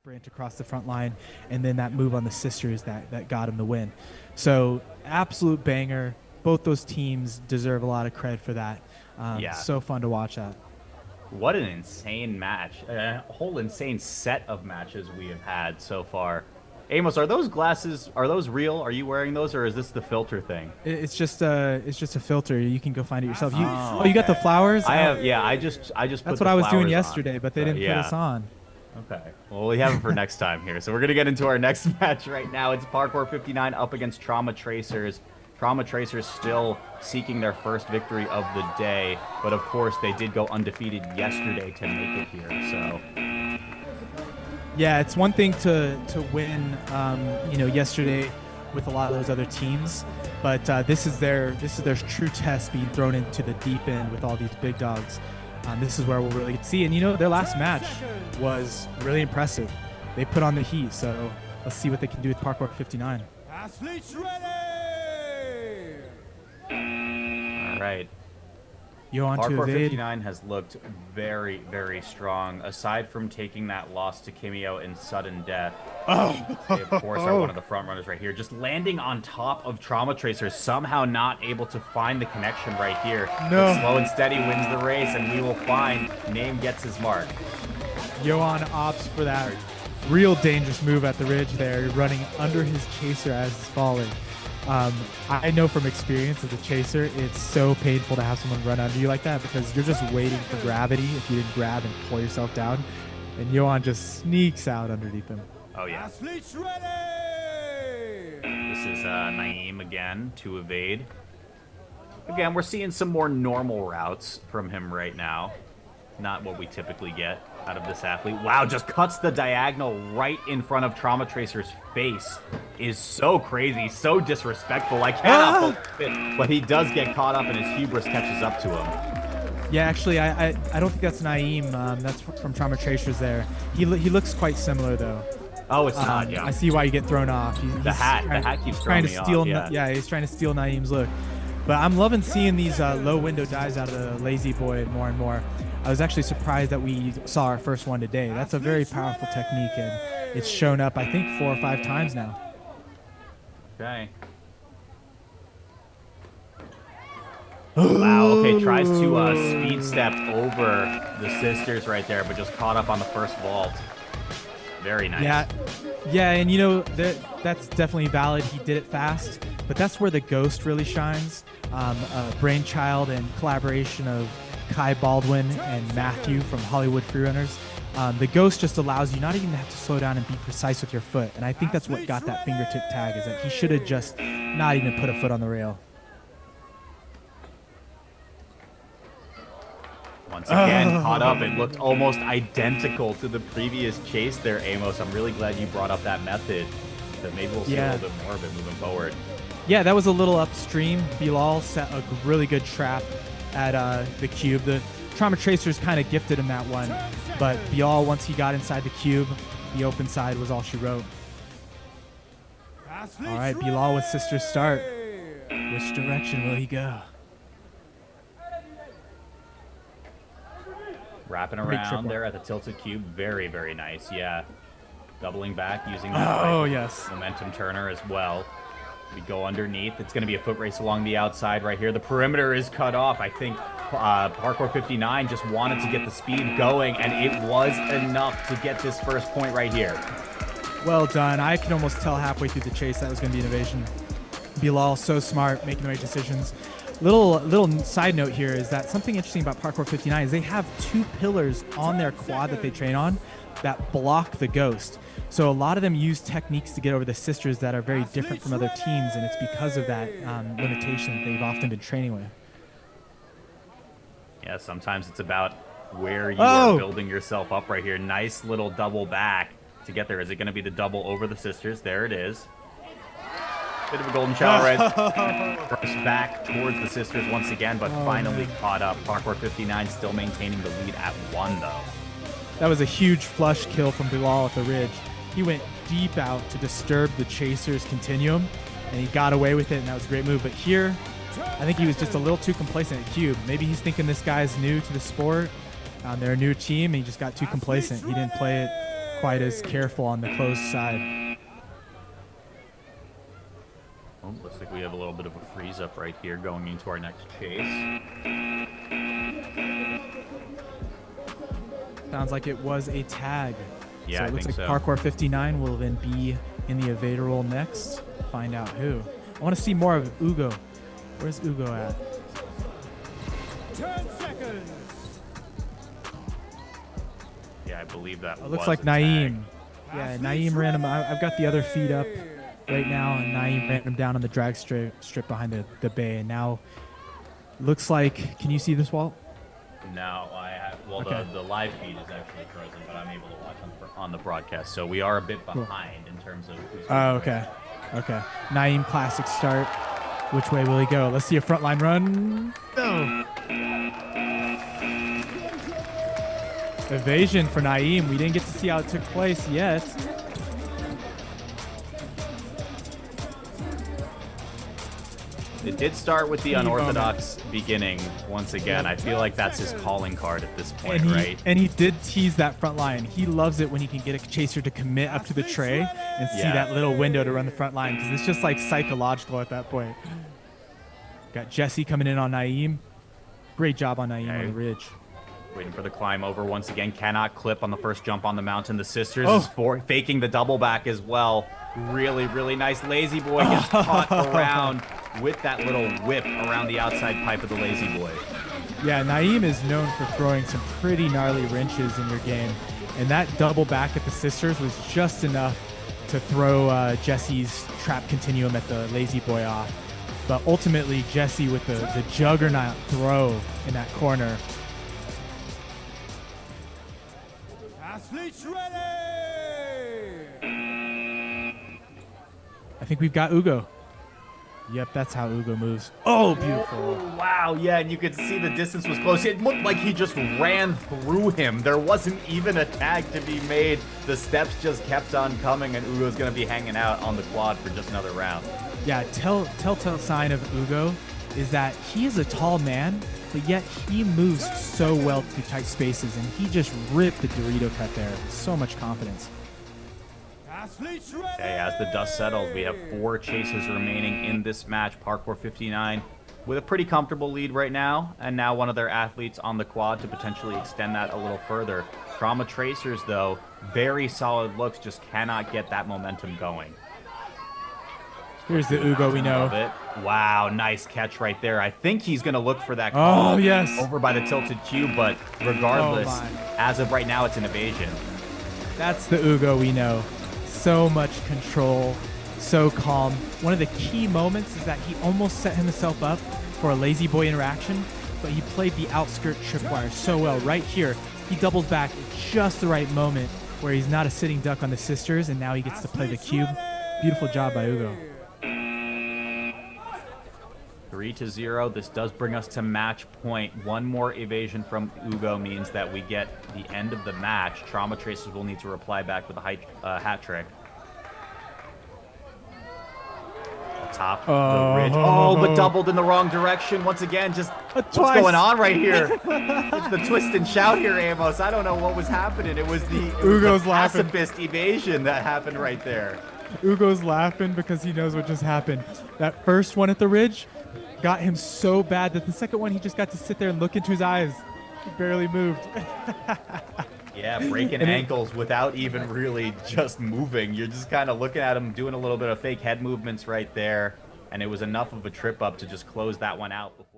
sprint across the front line, and then that move on the sisters that got him the win. So absolute banger. Both those teams deserve a lot of credit for that. Yeah. So fun to watch that. What an insane match. A whole insane set of matches we have had so far. Amos, are those glasses, are those real? Are you wearing those, or is this the filter thing? It's just a filter. You can go find it yourself. You got the flowers? I have, yeah, I just That's put what I was doing on. yesterday, but they didn't put us on. Okay. Well, we have them for next time here. So we're going to get into our next match right now. It's Parkour59 up against Trauma Tracers. Trauma Tracers still seeking their first victory of the day, but of course they did go undefeated yesterday to make it here. So yeah, it's one thing to win, yesterday with a lot of those other teams, but this is their true test, being thrown into the deep end with all these big dogs. This is where we'll really see. And their last match was really impressive. They put on the heat, so let's see what they can do with Parkour59. Athletes ready! all right. Parkour59 has looked very, very strong. Aside from taking that loss to KIMEO in sudden death, they, of course, are one of the front runners right here. Just landing on top of Trauma Tracers, somehow not able to find the connection right here. No. But Slow and Steady wins the race, and we will find Name gets his mark. Johan opts for that real dangerous move at the ridge there, running under his chaser as he's falling. I know from experience as a chaser, it's so painful to have someone run under you like that, because you're just waiting for gravity if you didn't grab and pull yourself down, and Johan just sneaks out underneath him. Oh yeah. Athletes ready! This is Naeem again to evade. Again, we're seeing some more normal routes from him right now. Not what we typically get out of this athlete. Wow, just cuts the diagonal right in front of Trauma Tracer's face. Is so crazy, so disrespectful. I cannot believe it, but he does get caught up and his hubris catches up to him. Yeah, actually, I don't think that's Naeem. That's from Trauma Tracers there. He looks quite similar, though. Oh, it's not, yeah. I see why you get thrown off. The hat keeps throwing me off, yeah, he's trying to steal Naeem's look. But I'm loving seeing these low window dives out of the Lazy Boy more and more. I was actually surprised that we saw our first one today. That's a very powerful technique, and it's shown up, I think, 4 or 5 times now. Okay. Wow, okay, tries to speed step over the sisters right there, but just caught up on the first vault. Very nice. Yeah, and that's definitely valid. He did it fast, but that's where the Ghost really shines. A brainchild and collaboration of Kai Baldwin and Matthew from Hollywood Freerunners. The Ghost just allows you not even to have to slow down and be precise with your foot, and I think that's what got that fingertip tag, is that he should have just not even put a foot on the rail. Once again, caught up. It looked almost identical to the previous chase there, Amos. I'm really glad you brought up that method, that maybe we'll see a little bit more of it moving forward. Yeah, that was a little upstream. Bilal set a really good trap at the cube. The Trauma Tracers kind of gifted him that one, but Bilal, once he got inside the cube, the open side was all she wrote. All right, Bilal with Sister's start. Which direction will he go? Wrapping around there at the tilted cube. Very, very nice. Yeah. Doubling back using that yes, momentum turner as well. We go underneath. It's going to be a foot race along the outside right here. The perimeter is cut off. I think Parkour59 just wanted to get the speed going, and it was enough to get this first point right here. Well done. I could almost tell halfway through the chase that was going to be innovation. Bilal, so smart, making the right decisions. Little side note here is that something interesting about Parkour59 is they have 2 pillars on their quad that they train on that block the Ghost. So a lot of them use techniques to get over the sisters that are very different from other teams, and it's because of that limitation that they've often been training with. Yeah, sometimes it's about where you are building yourself up right here. Nice little double back to get there. Is it going to be the double over the sisters? There it is. Bit of a golden shower right. First back towards the sisters once again, but finally caught up. Parkour59 still maintaining the lead at 1, though. That was a huge flush kill from Bilal at the ridge. He went deep out to disturb the Chaser's continuum, and he got away with it, and that was a great move. But here, I think he was just a little too complacent at cube. Maybe he's thinking this guy's new to the sport. They're a new team, and he just got too complacent. He didn't play it quite as careful on the closed side. Oh, looks like we have a little bit of a freeze up right here going into our next chase. Sounds like it was a tag. Yeah, so it looks like Parkour59 will then be in the evader role next. Find out who. I want to see more of Ugo. Where's Ugo at? 10 seconds. Yeah, I believe that It looks like Naeem. Yeah, Naeem ran him. I've got the other feed up right now, and Naeem ran him down on the drag strip behind the bay. And now looks like, can you see this, Walt? No, I have. Well, Okay. the live feed is actually frozen, but I'm able to watch on the broadcast. So we are a bit behind in terms of who's Oh, okay. Okay. Naeem classic start. Which way will he go? Let's see a frontline run. No. Evasion for Naeem. We didn't get to see how it took place yet. It did start with the unorthodox beginning once again. I feel like that's his calling card at this point, right? And he did tease that front line. He loves it when he can get a chaser to commit up to the tray and see that little window to run the front line, because it's just like psychological at that point. Got Jesse coming in on Naeem. Great job on Naeem on the ridge. Waiting for the climb over once again. Cannot clip on the first jump on the mountain. The sisters is faking the double back as well. Really, really nice. Lazy Boy gets caught around with that little whip around the outside pipe of the Lazy Boy. Yeah, Naeem is known for throwing some pretty gnarly wrenches in your game. And that double back at the sisters was just enough to throw Jesse's trap continuum at the Lazy Boy off. But ultimately, Jesse with the juggernaut throw in that corner. Athletes ready. I think we've got Ugo. Yep, that's how Ugo moves. Oh, beautiful. Oh, wow, yeah, and you could see the distance was close. It looked like he just ran through him. There wasn't even a tag to be made. The steps just kept on coming, and Ugo's going to be hanging out on the quad for just another round. Yeah, telltale sign of Ugo is that he is a tall man, but yet he moves so well through tight spaces, and he just ripped the Dorito cut there. So much confidence. Athletes ready. Okay, as the dust settles, we have 4 chases remaining in this match. Parkour59 with a pretty comfortable lead right now, and now one of their athletes on the quad to potentially extend that a little further. Trauma Tracers, though, very solid looks, just cannot get that momentum going. Here's the Ugo we know. Love it. Wow, nice catch right there. I think he's going to look for that call over by the tilted cube, but regardless, as of right now, it's an evasion. That's the Ugo we know. So much control, so calm. One of the key moments is that he almost set himself up for a Lazy Boy interaction, but he played the outskirt tripwire so well. Right here, he doubles back at just the right moment where he's not a sitting duck on the sisters, and now he gets to play the cube. Beautiful job by Ugo. 3-0. This does bring us to match point. One more evasion from Ugo means that we get the end of the match. Trauma Tracers will need to reply back with a hat trick. Top the ridge. Oh, but doubled in the wrong direction once again. Just what's going on right here? It's the twist and shout here, Amos. I don't know what was happening. It was the pacifist evasion that happened right there. Ugo's laughing because he knows what just happened. That first one at the ridge got him so bad that the second one he just got to sit there and look into his eyes. He barely moved. Yeah, breaking ankles without even really just moving. You're just kind of looking at him doing a little bit of fake head movements right there. And it was enough of a trip up to just close that one out before.